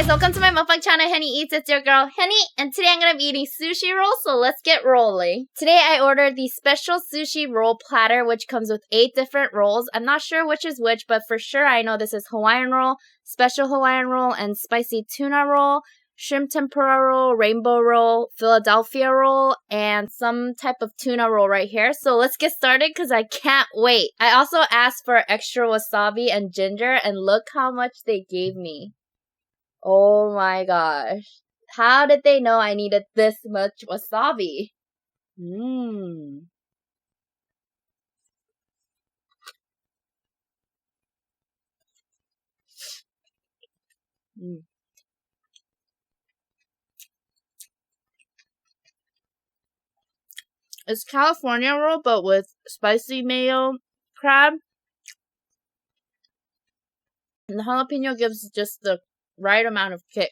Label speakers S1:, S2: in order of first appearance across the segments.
S1: guys, welcome to my mukbang channel, hyuneeEats. It's your girl, Hyune, and today I'm going to be eating sushi rolls, so let's get rolling. Today I ordered the special sushi roll platter, which comes with 8 different rolls. I'm not sure which is which, but for sure I know this is Hawaiian roll, special Hawaiian roll, and spicy tuna roll, shrimp tempura roll, rainbow roll, Philadelphia roll, and some type of tuna roll right here. So let's get started because I can't wait. I also asked for extra wasabi and ginger, and look how much they gave me. Oh my gosh. How did they know I needed this much wasabi? Mmm. Mm. It's California roll, but with spicy mayo crab. And the jalapeno gives just the right amount of kick.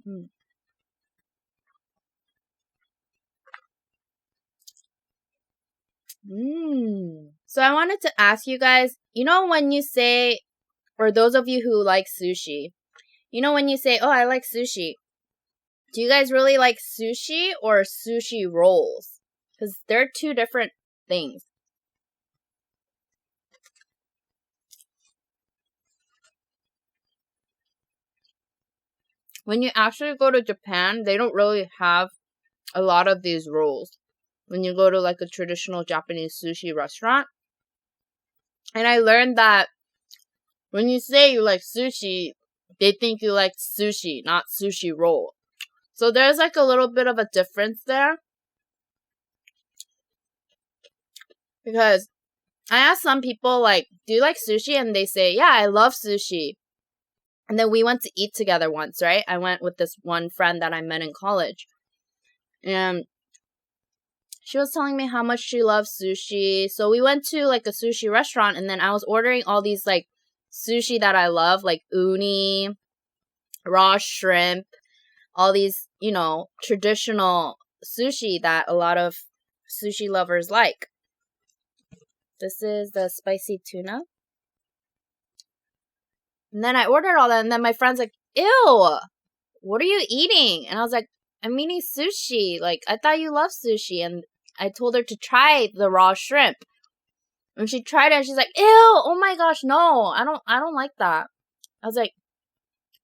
S1: Mm. So I wanted to ask you guys, you know when you say, or those of you who like sushi, you know when you say, oh, I like sushi, do you guys really like sushi or sushi rolls? Because they're 2 different things. When you actually go to Japan, they don't really have a lot of these rolls. When you go to like a traditional Japanese sushi restaurant. And I learned that when you say you like sushi, they think you like sushi, not sushi roll. So there's like a little bit of a difference there. Because I asked some people like, do you like sushi? And they say, yeah, I love sushi. And then we went to eat together once, right? I went with this one friend that I met in college. And she was telling me how much she loves sushi. So we went to like a sushi restaurant, and then I was ordering all these like sushi that I love, like uni, raw shrimp, all these, you know, traditional sushi that a lot of sushi lovers like. This is the spicy tuna. And then I ordered all that, and then my friend's like, ew, what are you eating? And I was like, I'm eating sushi. Like, I thought you loved sushi. And I told her to try the raw shrimp. And she tried it and she's like, ew, oh my gosh, no, I don't like that. I was like,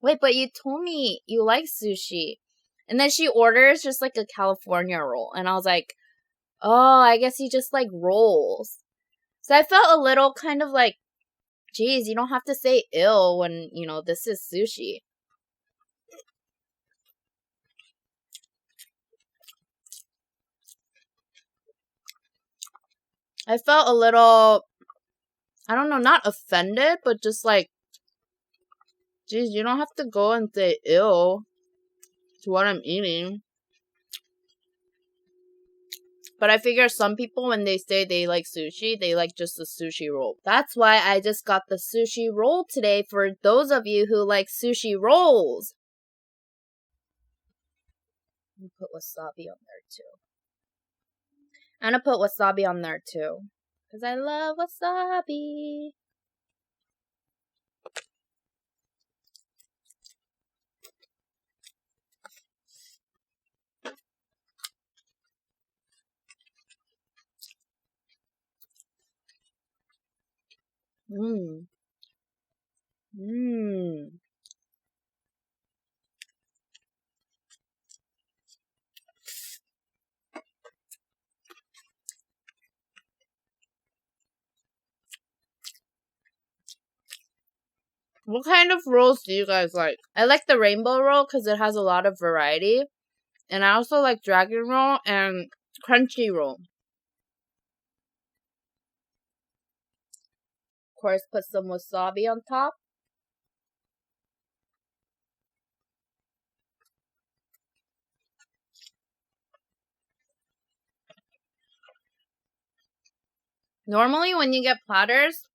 S1: wait, but you told me you like sushi. And then she orders just like a California roll. And I was like, oh, I guess you just like rolls. So I felt a little kind of like, geez, you don't have to say ill when, you know, this is sushi. I felt a little, I don't know, not offended, but just like, geez, you don't have to go and say ill to what I'm eating. But I figure some people, when they say they like sushi, they like just the sushi roll. That's why I just got the sushi roll today for those of you who like sushi rolls. I'm gonna put wasabi on there too. I'm gonna put wasabi on there too. Because I love wasabi. Mmm. Mmm. What kind of rolls do you guys like? I like the rainbow roll because it has a lot of variety. And I also like dragon roll and crunchy roll. Of course, put some wasabi on top. Normally, when you get platters,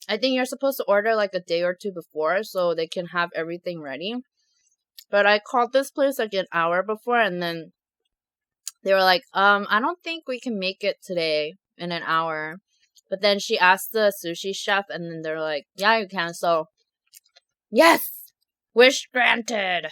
S1: I think you're supposed to order like a day or 2 before so they can have everything ready. But I called this place like an hour before, and then they were like, I don't think we can make it today in an hour. But then she asked the sushi chef, and then they're like, yeah, you can. So, yes! Wish granted!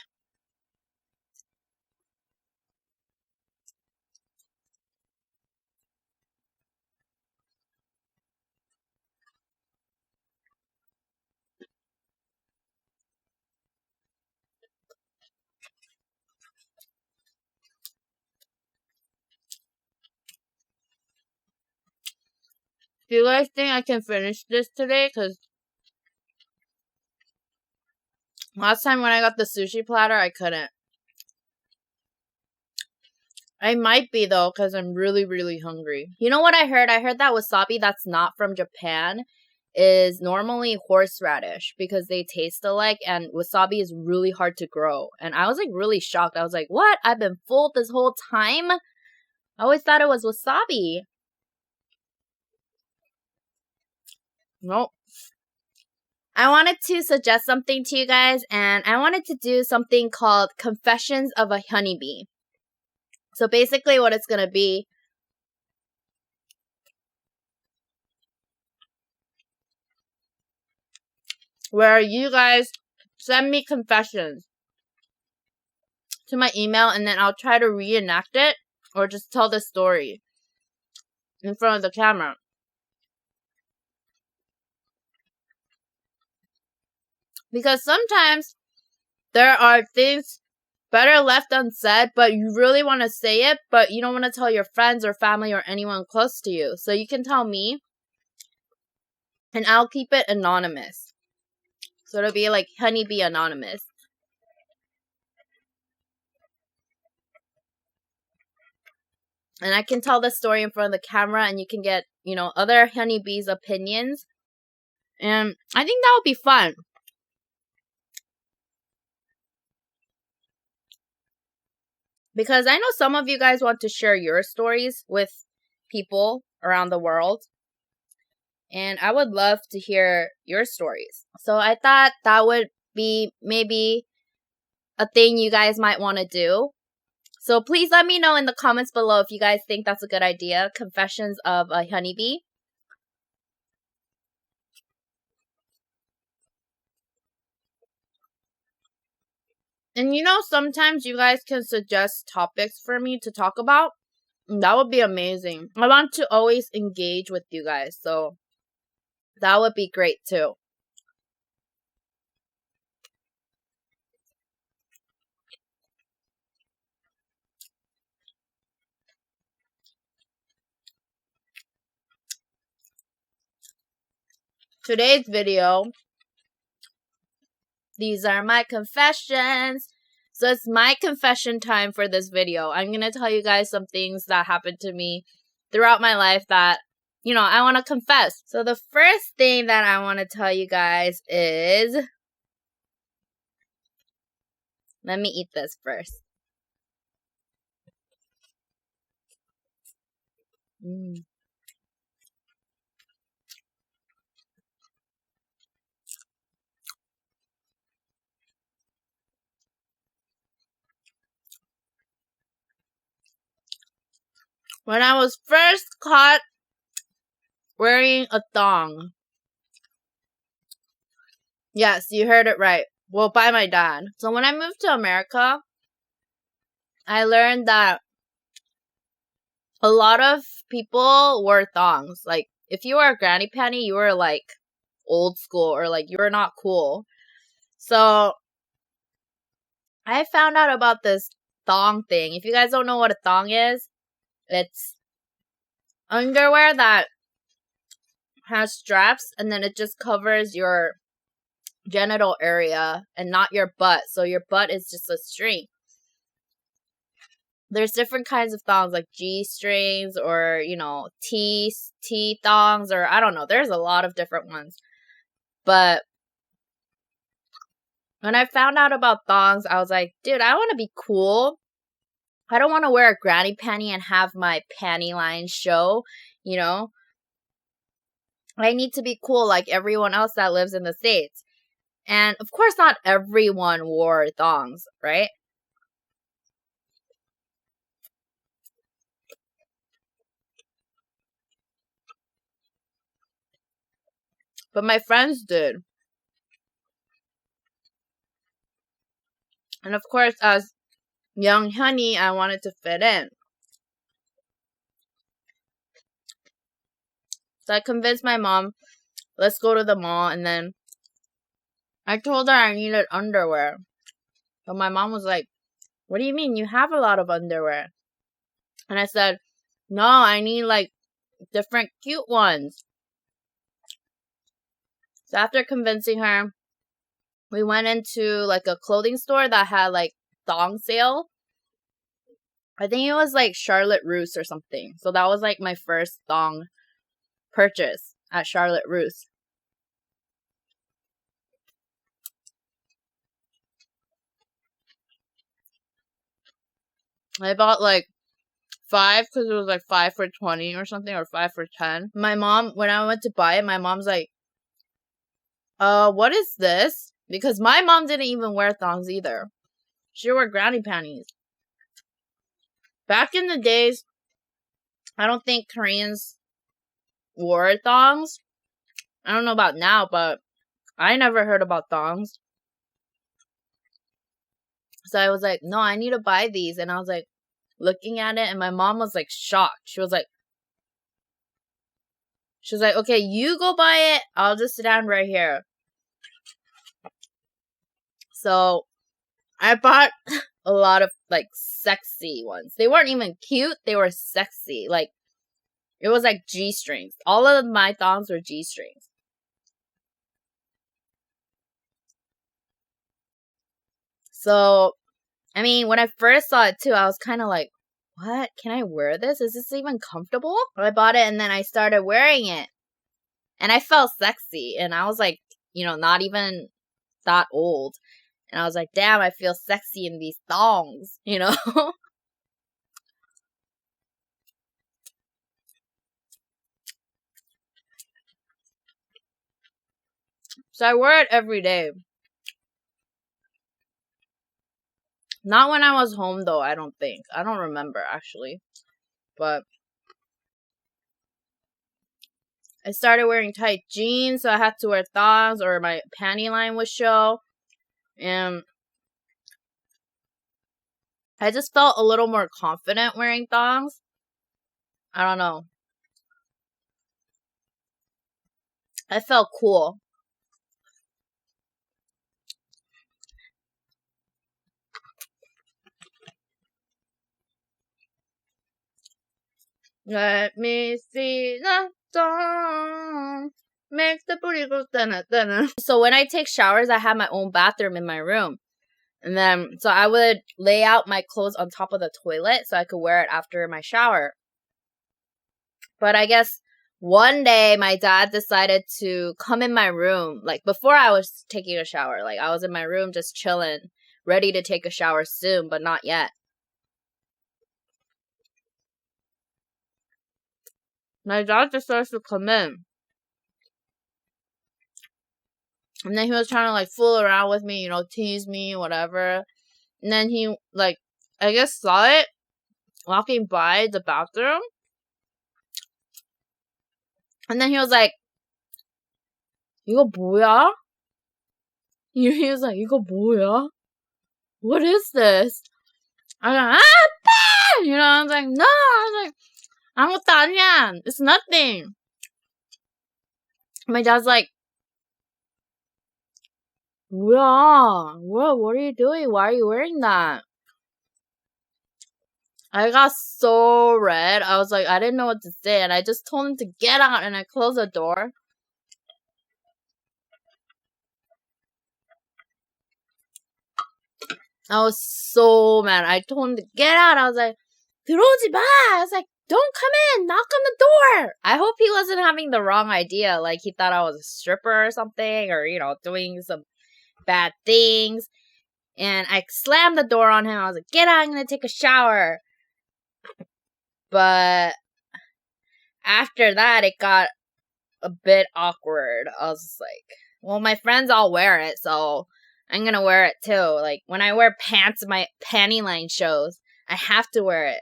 S1: Do you guys think I can finish this today? Because last time when I got the sushi platter, I couldn't. I might be, though, because I'm really, really hungry. You know what I heard? I heard that wasabi that's not from Japan is normally horseradish because they taste alike, and wasabi is really hard to grow. And I was, like, really shocked. I was like, what? I've been full this whole time? I always thought it was wasabi. Nope. I wanted to suggest something to you guys, and I wanted to do something called Confessions of a Honeybee. So basically what it's going to be, where you guys send me confessions to my email, and then I'll try to reenact it or just tell the story in front of the camera. Because sometimes there are things better left unsaid, but you really want to say it, but you don't want to tell your friends or family or anyone close to you. So you can tell me, and I'll keep it anonymous. So it'll be like Honeybee Anonymous. And I can tell the story in front of the camera, and you can get, you know, other honeybees' opinions. And I think that would be fun. Because I know some of you guys want to share your stories with people around the world. And I would love to hear your stories. So I thought that would be maybe a thing you guys might want to do. So please let me know in the comments below if you guys think that's a good idea. Confessions of a Honeybee. And you know, sometimes you guys can suggest topics for me to talk about. That would be amazing. I want to always engage with you guys, so that would be great too. Today's video, these are my confessions. So it's my confession time for this video. I'm going to tell you guys some things that happened to me throughout my life that, you know, I want to confess. So the first thing that I want to tell you guys is, let me eat this first. When I was first caught wearing a thong. Yes, you heard it right. Well, by my dad. So when I moved to America, I learned that a lot of people wore thongs. Like, if you were a granny panty, you were, like, old school, or, like, you were not cool. So I found out about this thong thing. If you guys don't know what a thong is, it's underwear that has straps, and then it just covers your genital area and not your butt. So your butt is just a string. There's different kinds of thongs, like G-strings, or, you know, T thongs, or I don't know. There's a lot of different ones. But when I found out about thongs, I was like, dude, I want to be cool. I don't want to wear a granny panty and have my panty line show, you know. I need to be cool like everyone else that lives in the States. And of course, not everyone wore thongs, right? But my friends did. And of course, as young Honey, I wanted to fit in. So I convinced my mom, let's go to the mall. And then I told her I needed underwear. But my mom was like, what do you mean? You have a lot of underwear. And I said, no, I need like different cute ones. So after convincing her, we went into like a clothing store that had like thong sale. I think it was like Charlotte Russe or something. So that was like my first thong purchase at Charlotte Russe. I bought like 5 because it was like 5 for 20 or something, or 5 for 10. My mom, when I went to buy it, my mom's like, what is this? Because my mom didn't even wear thongs either. She wore granny panties. Back in the days, I don't think Koreans wore thongs. I don't know about now, but I never heard about thongs. So I was like, no, I need to buy these. And I was like, looking at it, and my mom was like shocked. She was like, okay, you go buy it. I'll just sit down right here. So I bought a lot of like sexy ones. They weren't even cute. They were sexy. Like, it was like G-strings. All of my thongs were G-strings. So, I mean, when I first saw it too, I was kind of like, what? Can I wear this? Is this even comfortable? I bought it and then I started wearing it. And I felt sexy. And I was like, not even that old. And I was like, damn, I feel sexy in these thongs, So I wear it every day. Not when I was home, though, I don't think. I don't remember, actually. But I started wearing tight jeans, so I had to wear thongs or my panty line would show. And I just felt a little more confident wearing thongs. I don't know. I felt cool. Let me see the song. Makes the booty go dun-dun. So when I take showers, I have my own bathroom in my room. And then, so I would lay out my clothes on top of the toilet so I could wear it after my shower. But I guess one day my dad decided to come in my room, like before I was taking a shower. Like I was in my room just chilling, ready to take a shower soon, but not yet. My dad decides to come in. And then he was trying to like fool around with me, tease me, whatever. And then he I guess saw it walking by the bathroom. And then he was like, 이거 뭐야? He was like, 이거 뭐야? What is this? I was like, 아빠! I was like, no. I was like, 아무것도 아니야. It's nothing. My dad's like, 뭐야? What are you doing? Why are you wearing that? I got so red. I was like, I didn't know what to say. And I just told him to get out. And I closed the door. I was so mad. I told him to get out. I was like, 들어오지 마. I was like, don't come in. Knock on the door. I hope he wasn't having the wrong idea. Like, he thought I was a stripper or something. Or, doing some bad things. And I slammed the door on him. I was like, get out. I'm going to take a shower. But after that, it got a bit awkward. I was just like, well, my friends all wear it, so I'm going to wear it too. Like, when I wear pants, my panty line shows. I have to wear it.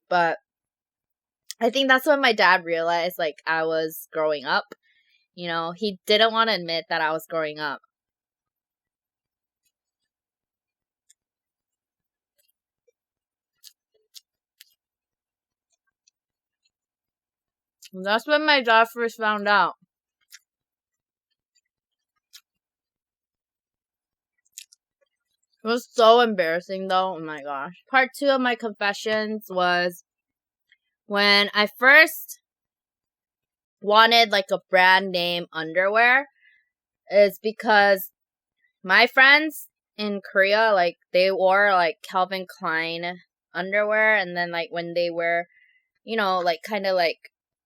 S1: But I think that's when my dad realized, like, I was growing up. You know, he didn't want to admit that I was growing up. And that's when my dad first found out. It was so embarrassing, though. Oh my gosh. Part 2 of my confessions was when I first wanted, like, a brand name underwear. Is because my friends in Korea, like, they wore, like, Calvin Klein underwear. And then, like, when they wear, you know, like, kind of, like,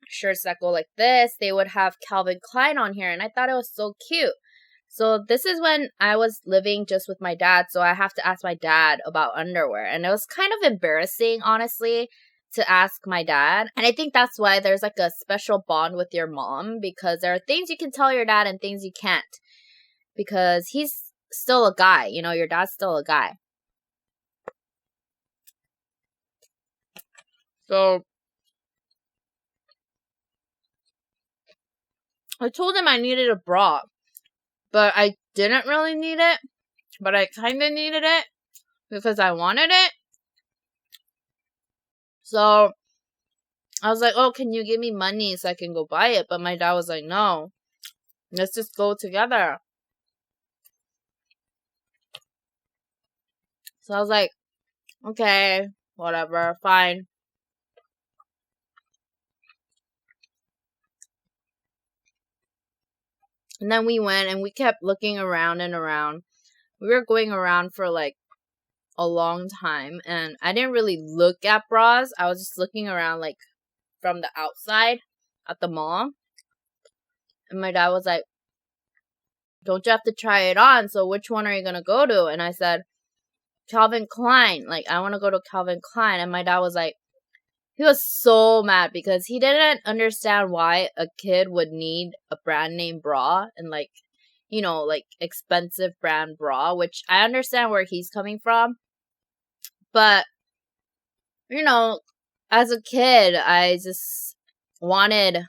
S1: shirts that go like this, they would have Calvin Klein on here. And I thought it was so cute. So this is when I was living just with my dad, so I have to ask my dad about underwear. And it was kind of embarrassing, honestly, to ask my dad. And I think that's why there's like a special bond with your mom, because there are things you can tell your dad and things you can't. Because he's still a guy, you know, your dad's still a guy. So I told him I needed a bra. But I didn't really need it. But I kind of needed it because I wanted it. So I was like, oh, can you give me money so I can go buy it? But my dad was like, no. Let's just go together. So I was like, okay, whatever, fine. And then we went and we kept looking around and around. We were going around for like a long time. And I didn't really look at bras. I was just looking around like from the outside at the mall. And my dad was like, don't you have to try it on? So which one are you going to go to? And I said, Calvin Klein. Like, I want to go to Calvin Klein. And my dad was like, he was so mad because he didn't understand why a kid would need a brand name bra and, like, you know, like, expensive brand bra, which I understand where he's coming from. But, you know, as a kid, I just wanted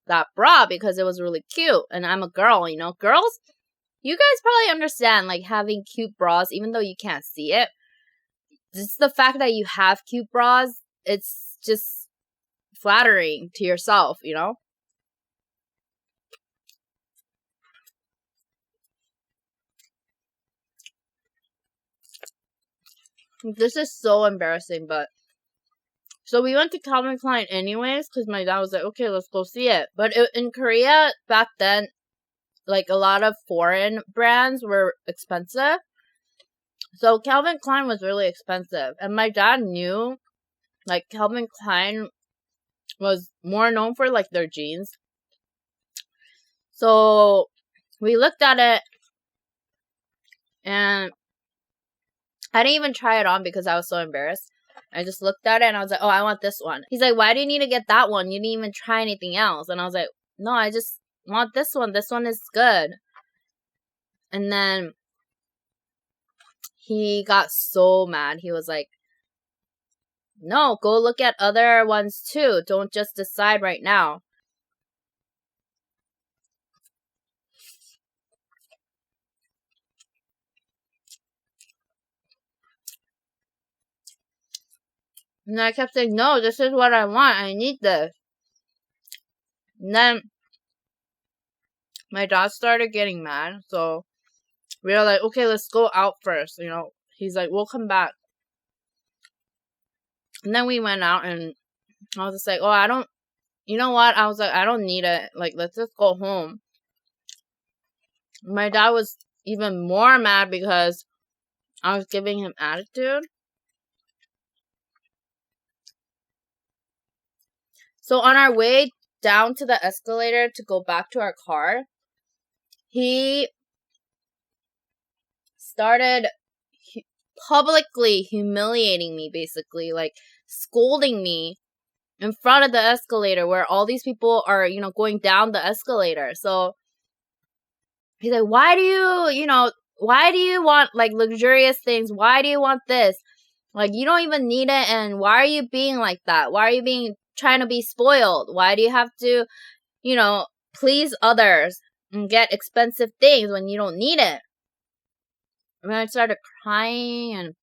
S1: that bra because it was really cute. And I'm a girl, you know. Girls, you guys probably understand, like, having cute bras, even though you can't see it. Just the fact that you have cute bras, it's just flattering to yourself, you know? This is so embarrassing, but... So we went to Calvin Klein anyways, because my dad was like, okay, let's go see it. But in Korea, back then, like, a lot of foreign brands were expensive. So Calvin Klein was really expensive. And my dad knew, like, Calvin Klein was more known for, like, their jeans. So we looked at it, and I didn't even try it on because I was so embarrassed. I just looked at it, and I was like, oh, I want this one. He's like, why do you need to get that one? You didn't even try anything else. And I was like, no, I just want this one. This one is good. And then he got so mad. He was like, no, go look at other ones too. Don't just decide right now. And I kept saying, no, this is what I want. I need this. And then my dad started getting mad. So we were like, okay, let's go out first. You know, he's like, we'll come back. And then we went out, and I was just like, oh, you know what? I was like, I don't need it. Like, let's just go home. My dad was even more mad because I was giving him attitude. So on our way down to the escalator to go back to our car, he started publicly humiliating me, basically, like scolding me in front of the escalator where all these people are, you know, going down the escalator. So he's like, why do you want like luxurious things? Why do you want this? Like, you don't even need it, and why are you being like that? Why are you being trying to be spoiled? Why do you have to, please others and get expensive things when you don't need it? And then I started crying, and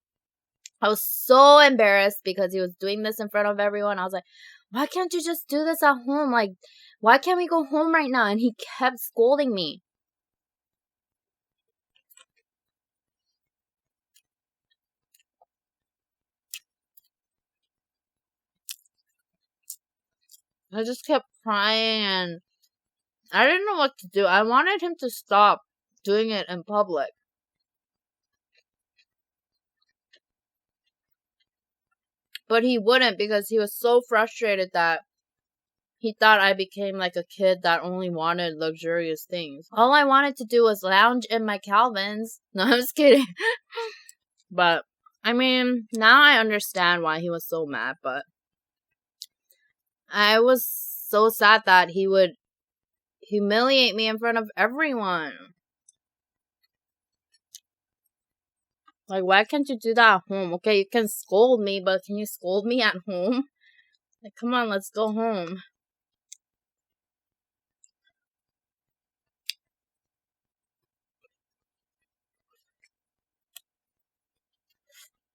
S1: I was so embarrassed because he was doing this in front of everyone. I was like, why can't you just do this at home? Like, why can't we go home right now? And he kept scolding me. I just kept crying, and I didn't know what to do. I wanted him to stop doing it in public. But he wouldn't, because he was so frustrated that he thought I became like a kid that only wanted luxurious things. All I wanted to do was lounge in my Calvins. No, I'm just kidding. But, I mean, now I understand why he was so mad, but I was so sad that he would humiliate me in front of everyone. Like, why can't you do that at home? Okay, you can scold me, but can you scold me at home? Like, come on, let's go home.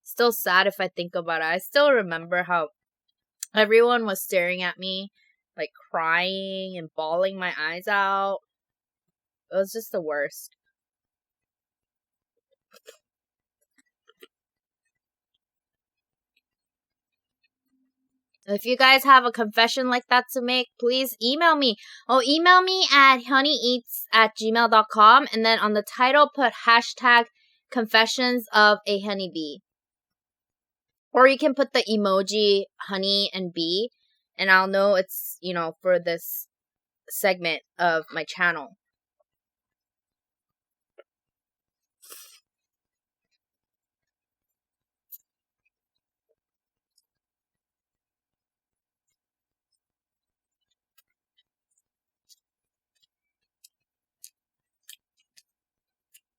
S1: Still sad if I think about it. I still remember how everyone was staring at me, like crying and bawling my eyes out. It was just the worst. If you guys have a confession like that to make, please email me. Email me at hyuneeEats@gmail.com, and then on the title put hashtag confessions of a honeybee. Or you can put the emoji honey and bee, and I'll know it's, for this segment of my channel.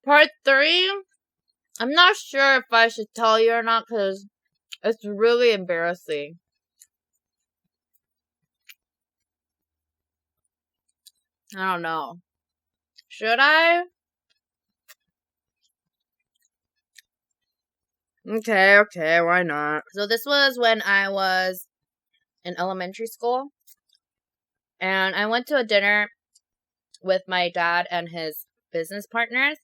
S1: Part 3, I'm not sure if I should tell you or not, because it's really embarrassing. I don't know. Should I? Okay, why not? So this was when I was in elementary school, and I went to a dinner with my dad and his business partners,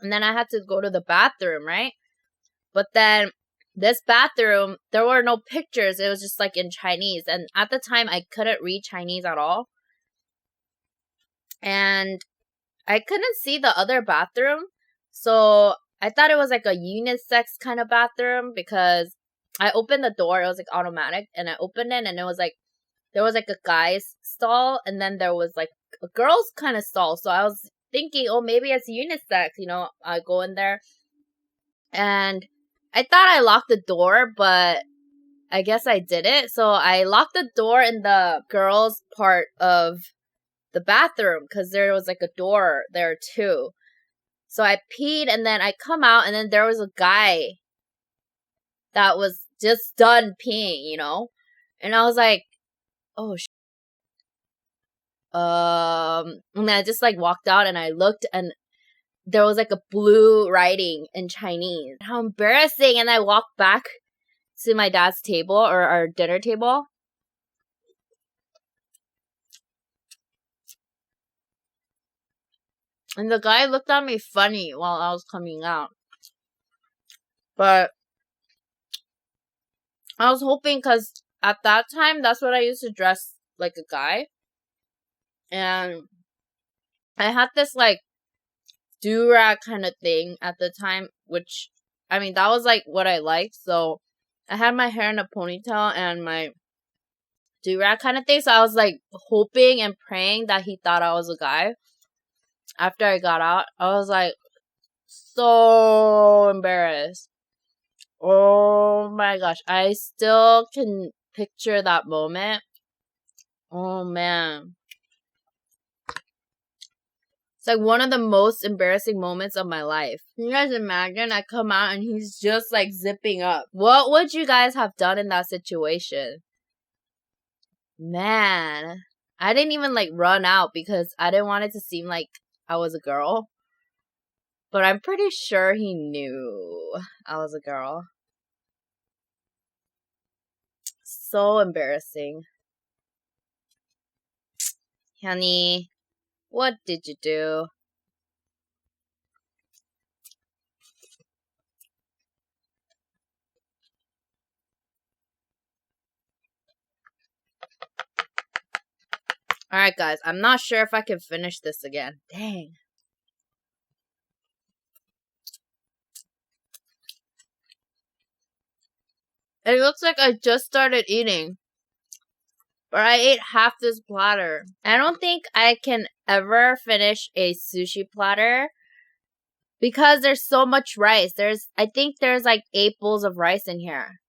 S1: and then I had to go to the bathroom, right? But then this bathroom, there were no pictures. It was just like in Chinese, and at the time I couldn't read Chinese at all, and I couldn't see the other bathroom, so I thought it was like a unisex kind of bathroom, because I opened the door. It was like automatic, and I opened it, and it was like, there was like a guy's stall, and then there was like a girl's kind of stall. So I was thinking, maybe it's unisex, I go in there, and I thought I locked the door, but I guess I didn't. So I locked the door in the girls' part of the bathroom, because there was like a door there too. So I peed, and then I come out, and then there was a guy that was just done peeing, and I was like, oh shit. And then I just like walked out, and I looked, and there was like a blue writing in Chinese. How embarrassing. And I walked back to my dad's table, or our dinner table. And the guy looked at me funny while I was coming out. But I was hoping, because at that time, that's what I used to dress like a guy. And I had this like do-rag kind of thing at the time, which, I mean, that was like what I liked. So I had my hair in a ponytail and my do-rag kind of thing. So I was like hoping and praying that he thought I was a guy. After I got out, I was like so embarrassed. Oh my gosh, I still can picture that moment. Oh man. It's like one of the most embarrassing moments of my life. Can you guys imagine? I come out and he's just like zipping up. What would you guys have done in that situation? Man, I didn't even like run out because I didn't want it to seem like I was a girl. But I'm pretty sure he knew I was a girl. So embarrassing. Honey, what did you do? Alright guys, I'm not sure if I can finish this again. Dang. It looks like I just started eating. But I ate half this platter. I don't think I can ever finish a sushi platter because there's so much rice. I think there's like 8 bowls of rice in here.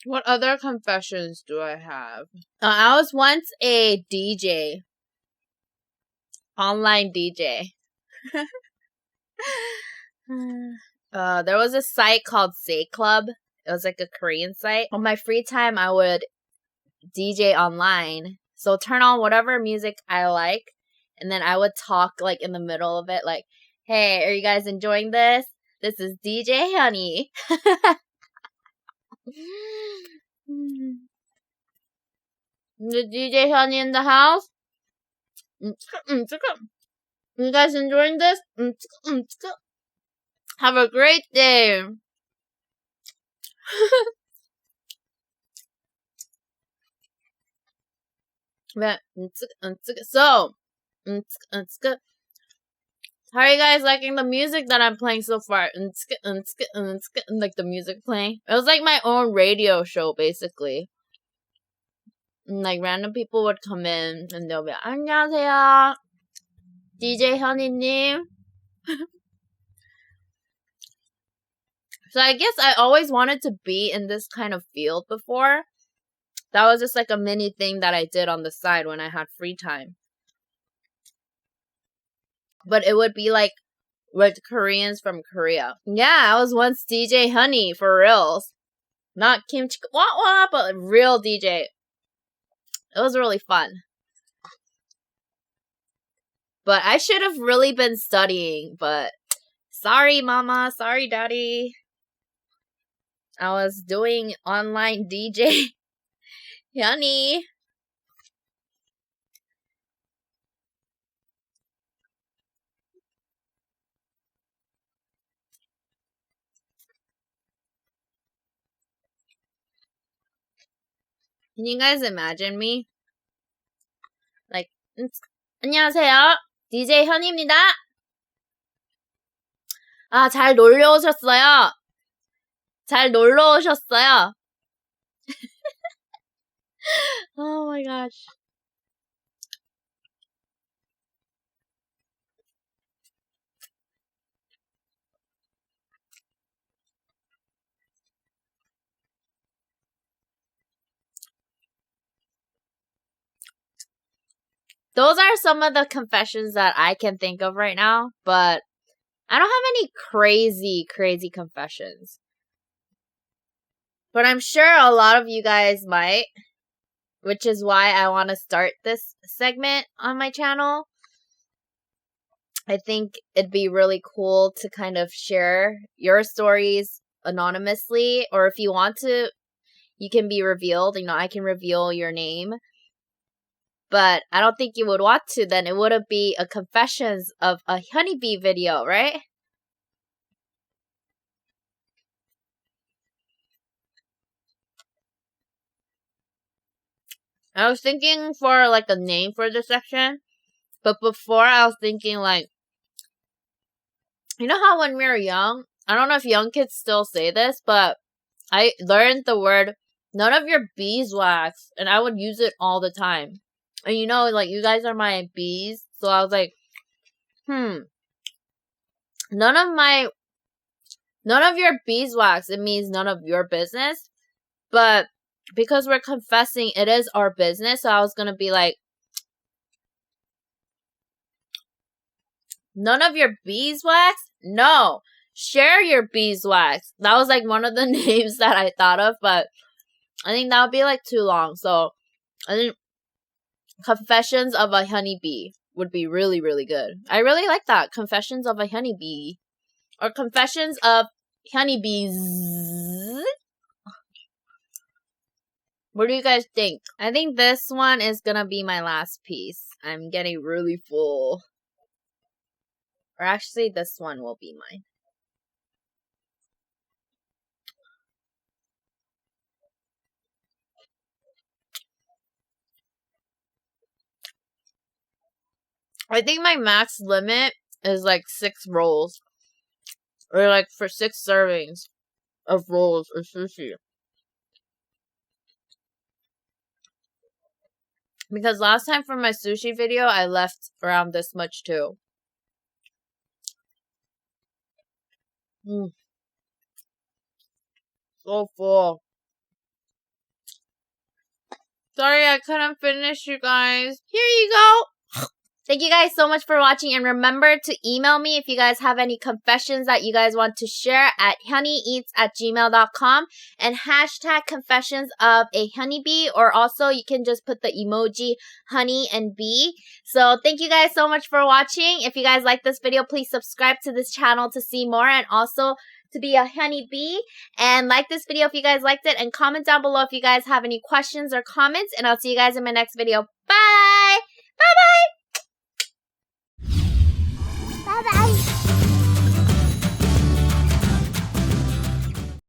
S1: What other confessions do I have? I was once a DJ. Online DJ. There was a site called Say Club. It was like a Korean site. On my free time, I would DJ online. So turn on whatever music I like. And then I would talk like in the middle of it. Like, hey, are you guys enjoying this? This is DJ Honey. The DJ Honey in the house. You guys enjoying this? Have a great day. So, how are you guys liking the music that I'm playing so far? Like the music playing. It was like my own radio show, basically. And like random people would come in and they'll be like, 안녕하세요, DJ 현이님. So I guess I always wanted to be in this kind of field before. That was just like a mini thing that I did on the side when I had free time. But it would be like with Koreans from Korea. Yeah, I was once DJ Honey for reals. Not kimchi wah wah, but real DJ. It was really fun. But I should have really been studying, but sorry mama, sorry daddy. I was doing online DJ. Honey. Can you guys imagine me? Like, 안녕하세요. DJ 현입니다. 아, 잘 놀러 오셨어요. 잘 놀러 오셨어요. Oh my gosh. Those are some of the confessions that I can think of right now, but I don't have any crazy confessions. But I'm sure a lot of you guys might, which is why I want to start this segment on my channel. I think it'd be really cool to kind of share your stories anonymously, or if you want to, you can be revealed. You know, I can reveal your name. But I don't think you would want to, then it wouldn't be a confessions of a honeybee video, right? I was thinking for like a name for this section, but before I was thinking like, you know how when we were young, I don't know if young kids still say this, but I learned the word, none of your beeswax, and I would use it all the time. And you know, like, you guys are my bees, so I was like, none of your beeswax, it means none of your business, but because we're confessing it is our business, so I was gonna be like, none of your beeswax? No. Share your beeswax. That was like one of the names that I thought of, but I think that would be like too long. So I think Confessions of a Honeybee would be really, really good. I really like that. Confessions of a Honeybee. Or Confessions of Honeybees. What do you guys think? I think this one is gonna be my last piece. I'm getting really full. Or actually, this one will be mine. I think my max limit is like 6 rolls. Or like for 6 servings of rolls or sushi. Because last time for my sushi video, I left around this much too. So full. Sorry I couldn't finish, you guys. Here you go. Thank you guys so much for watching, and remember to email me if you guys have any confessions that you guys want to share at hyuneeEats@gmail.com and hashtag confessions of a honeybee, or also you can just put the emoji honey and bee. So thank you guys so much for watching. If you guys like this video, please subscribe to this channel to see more and also to be a honeybee, and like this video if you guys liked it, and comment down below if you guys have any questions or comments, and I'll see you guys in my next video. Bye! Bye-bye! Bye-bye!